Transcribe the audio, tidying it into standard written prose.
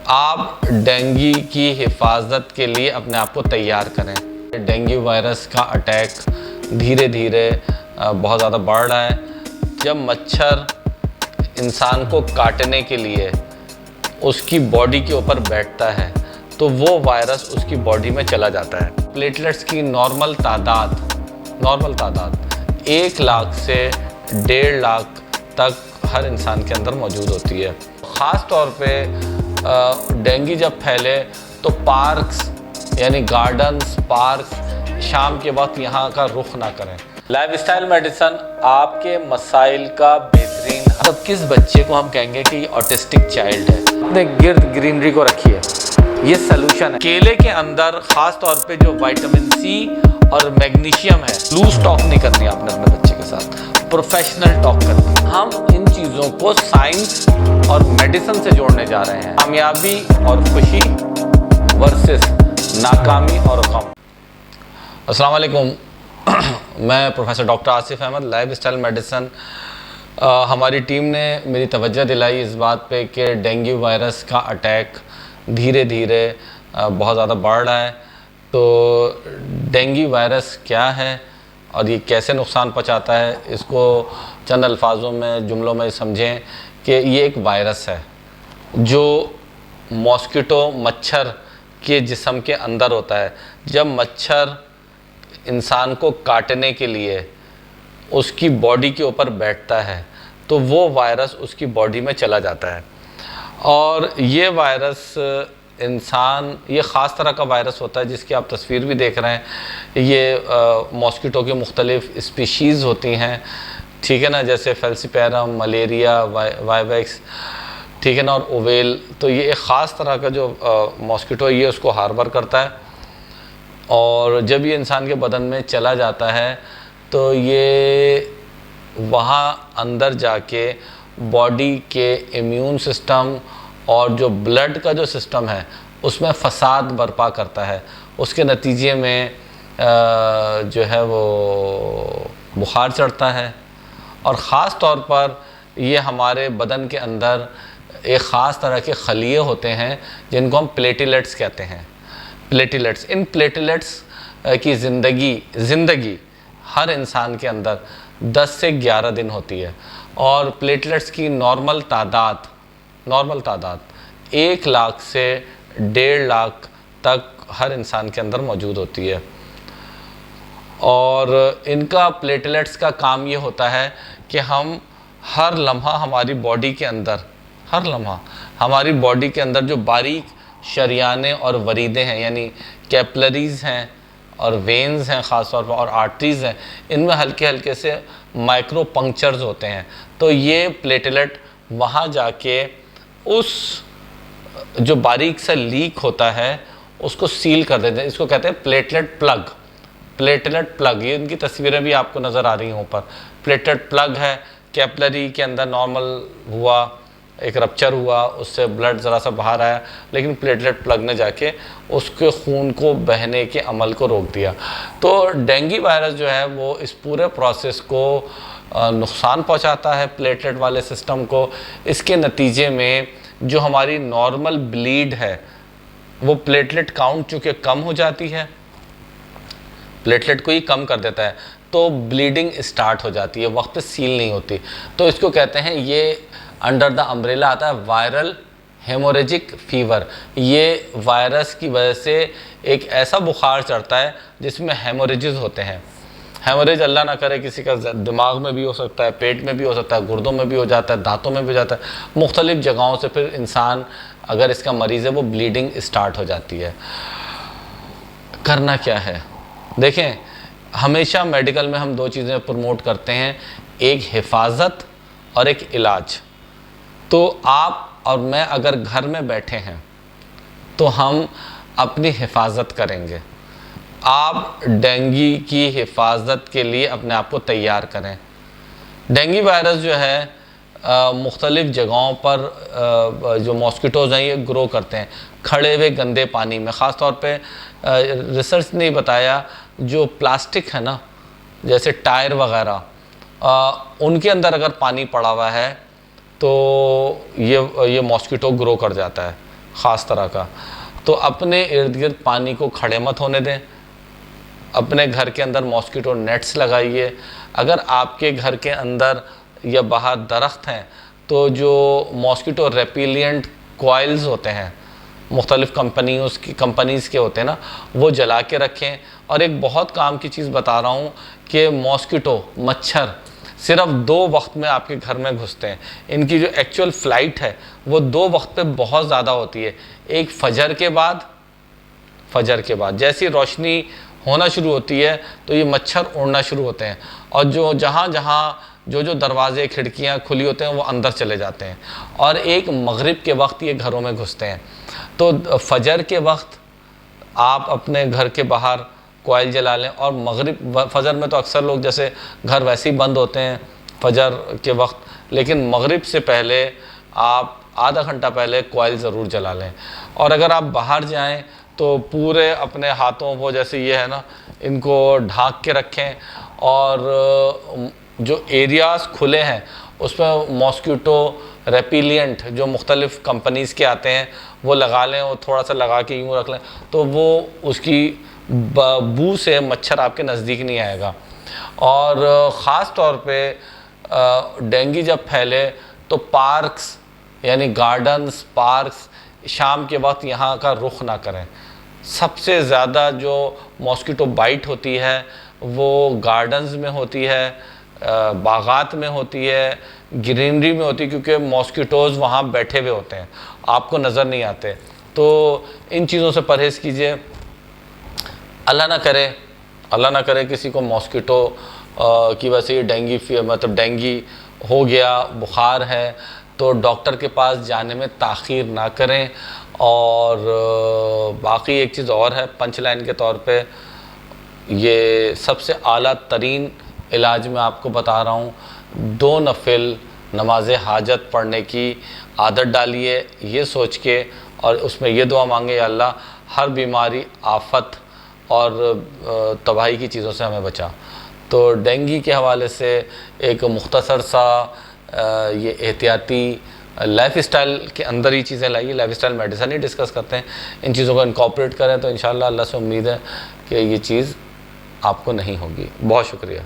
आप डेंगू की हिफाजत के लिए अपने आप को तैयार करें। डेंगू वायरस का अटैक धीरे धीरे बहुत ज़्यादा बढ़ रहा है। जब मच्छर इंसान को काटने के लिए उसकी बॉडी के ऊपर बैठता है तो वो वायरस उसकी बॉडी में चला जाता है। प्लेटलेट्स की नॉर्मल तादाद 1 लाख से 1.5 लाख तक हर इंसान के अंदर मौजूद होती है। ख़ास तौर पे डेंगू जब फैले तो पार्क्स यानी गार्डन्स, पार्क शाम के वक्त यहाँ का रुख ना करें। लाइफस्टाइल मेडिसिन आपके मसाइल का बेहतरीन मतलब किस बच्चे को हम कहेंगे कि ये ऑटिस्टिक चाइल्ड है, अपने गिर्द ग्रीनरी को रखिए, ये सलूशन है। केले के अंदर खास तौर पे जो विटामिन सी और मैग्नीशियम है, लूज टॉक नहीं करनी आपने अपने बच्चे के साथ, प्रोफेशनल टॉक करनी। हम इन चीज़ों को साइंस और मेडिसिन से जोड़ने जा रहे हैं। कामयाबी और खुशी वर्सेस नाकामी और गम। अस्सलाम वालेकुम, मैं professor doctor Asif Ahmad, lifestyle medicine. हमारी टीम ने मेरी तवज्जो दिलाई इस बात पे कि डेंगू वायरस का अटैक धीरे धीरे बहुत ज़्यादा बढ़ रहा है। तो डेंगू वायरस क्या है और ये कैसे नुकसान पहुंचाता है, इसको चंद अल्फाजों में, जुमलों में समझें कि ये एक वायरस है जो मॉस्किटो मच्छर के जिस्म के अंदर होता है। जब मच्छर इंसान को काटने के लिए उसकी बॉडी के ऊपर बैठता है तो वो वायरस उसकी बॉडी में चला जाता है। और ये वायरस ये ख़ास तरह का वायरस होता है जिसकी आप तस्वीर भी देख रहे हैं। ये मॉस्किटो की मुख्तलिफ़ स्पीशीज़ होती हैं, ठीक है ना, जैसे फेल्सीपेरम, मलेरिया, वाइवेक्स, ठीक है ना, और ओवेल। तो ये एक ख़ास तरह का जो मॉस्किटो ये उसको हार्बर करता है और जब ये इंसान के बदन में चला जाता है तो ये वहाँ अंदर जाके बॉडी के इम्यून सिस्टम और जो ब्लड का जो सिस्टम है उसमें फसाद बर्पा करता है। उसके नतीजे में जो है वो बुखार चढ़ता है और ख़ास तौर पर ये हमारे बदन के अंदर एक ख़ास तरह के खलिए होते हैं जिनको हम प्लेटलेट्स कहते हैं। प्लेटलेट्स, इन प्लेटलेट्स की ज़िंदगी हर इंसान के अंदर 10 से 11 दिन होती है और प्लेटलेट्स की नॉर्मल तादाद 1 लाख से 1.5 लाख तक हर इंसान के अंदर मौजूद होती है। और इनका प्लेटलेट्स का काम ये होता है कि हम हर लम्हा हमारी बॉडी के अंदर जो बारीक शरियाने और वरीदे हैं यानी कैपलरीज़ हैं और वेन्स हैं ख़ास तौर पर और आर्टरीज़ हैं, इनमें हल्के हल्के से माइक्रो पंक्चर्स होते हैं। तो ये प्लेटलेट वहाँ जाके उस जो बारीक सा लीक होता है उसको सील कर देते हैं। इसको कहते हैं प्लेटलेट प्लग। ये इनकी तस्वीरें भी आपको नज़र आ रही हैं ऊपर। प्लेटलेट प्लग है, कैपलरी के अंदर नॉर्मल हुआ, एक रप्चर हुआ, उससे ब्लड ज़रा सा बाहर आया, लेकिन प्लेटलेट प्लग ने जाके उसके खून को बहने के अमल को रोक दिया। तो डेंगू वायरस जो है वो इस पूरे प्रोसेस को नुकसान पहुंचाता है, प्लेटलेट वाले सिस्टम को। इसके नतीजे में जो हमारी नॉर्मल ब्लीड है वो प्लेटलेट काउंट चूँकि कम हो जाती है, प्लेटलेट को ही कम कर देता है, तो ब्लीडिंग स्टार्ट हो जाती है, वक्त पे सील नहीं होती। तो इसको कहते हैं, ये अंडर द अम्ब्रेला आता है वायरल हेमोरेजिक फीवर। ये वायरस की वजह से एक ऐसा बुखार चढ़ता है जिसमें हेमोरेजेस होते हैं। हेमोरेज अल्लाह ना करे किसी का दिमाग में भी हो सकता है, पेट में भी हो सकता है, गुर्दों में भी हो जाता है, दांतों में भी हो जाता है, मुख्तलिफ़ जगहों से फिर इंसान अगर इसका मरीज़ है वो ब्लीडिंग स्टार्ट हो जाती है। करना क्या है? देखें, हमेशा मेडिकल में हम 2 चीज़ें प्रमोट करते हैं, एक हिफाजत और एक इलाज। तो आप और मैं अगर घर में बैठे हैं तो हम अपनी हिफाजत करेंगे। आप डेंगू की हिफाजत के लिए अपने आप को तैयार करें। डेंगू वायरस जो है मुख्तलिफ़ जगहों पर जो मॉस्किटोज़ हैं ये ग्रो करते हैं खड़े हुए गंदे पानी में। ख़ास तौर पे रिसर्च ने बताया जो प्लास्टिक है ना, जैसे टायर वगैरह, उनके अंदर अगर पानी पड़ा हुआ है तो ये मॉस्किटो ग्रो कर जाता है। ख़ास तरह का। तो अपने इर्द गिर्द पानी को खड़े मत होने दें। अपने घर के अंदर मॉस्किटो नेट्स लगाइए। अगर आपके घर के अंदर या बाहर दरख्त हैं तो जो मॉस्किटो रेपिलिएंट कॉइल्स होते हैं मुख्तलिफ़ कंपनीज़ के होते हैं ना, वो जला के रखें। और एक बहुत काम की चीज़ बता रहा हूँ कि मॉस्किटो मच्छर सिर्फ 2 वक्त में आपके घर में घुसते हैं। इनकी जो एक्चुअल फ़्लाइट है वो 2 वक्त पे बहुत ज़्यादा होती है। एक फजर के बाद जैसी रोशनी होना शुरू होती है तो ये मच्छर उड़ना शुरू होते हैं, और जो दरवाज़े खिड़कियाँ खुली होते हैं वो अंदर चले जाते हैं, और एक मगरिब के वक्त ये घरों में घुसते हैं। तो फजर के वक्त आप अपने घर के बाहर कॉइल जला लें, और फजर में तो अक्सर लोग जैसे घर वैसे ही बंद होते हैं फजर के वक्त, लेकिन मगरिब से पहले आप आधा घंटा पहले कॉइल ज़रूर जला लें। और अगर आप बाहर जाएं तो पूरे अपने हाथों को, जैसे ये है ना, इनको ढाँक के रखें, और जो एरियाज़ खुले हैं उसमें मॉस्किटो रेपिलिएंट जो मुख्तलिफ़ कंपनीज़ के आते हैं वो लगा लें, और थोड़ा सा लगा के यूँ रख लें तो वो उसकी बू से मच्छर आपके नज़दीक नहीं आएगा। और ख़ास तौर पे डेंगू जब फैले तो पार्क्स यानी गार्डन्स, पार्क्स शाम के वक्त यहाँ का रुख ना करें। सबसे ज़्यादा जो मॉस्किटो बाइट होती है वो गार्डन्स में होती है, बागात में होती है, ग्रीनरी में होती है, क्योंकि मॉस्किटोज़ वहाँ बैठे हुए होते हैं, आपको नज़र नहीं आते। तो इन चीज़ों से परहेज़ कीजिए। अल्लाह ना करे किसी को मॉस्किटो की वजह से डेंगू हो गया, बुखार है, तो डॉक्टर के पास जाने में ताख़ीर ना करें। और बाकी एक चीज़ और है, पंच लाइन के तौर पे ये सबसे आला तरीन इलाज मैं आपको बता रहा हूँ, 2 नफिल नमाज हाजत पढ़ने की आदत डालिए, ये सोच के, और उसमें ये दुआ मांगे, या अल्लाह हर बीमारी, आफत और तबाही की चीज़ों से हमें बचा। तो डेंगू के हवाले से एक मुख्तसर सा ये एहतियाती लाइफ स्टाइल के अंदर ही चीज़ें लाइए, लाइफ स्टाइल मेडिसिन ही डिस्कस करते हैं। इन चीज़ों को इनकॉर्पोरेट करें तो इंशाल्लाह अल्लाह से उम्मीद है कि ये चीज़ आपको नहीं होगी। बहुत शुक्रिया।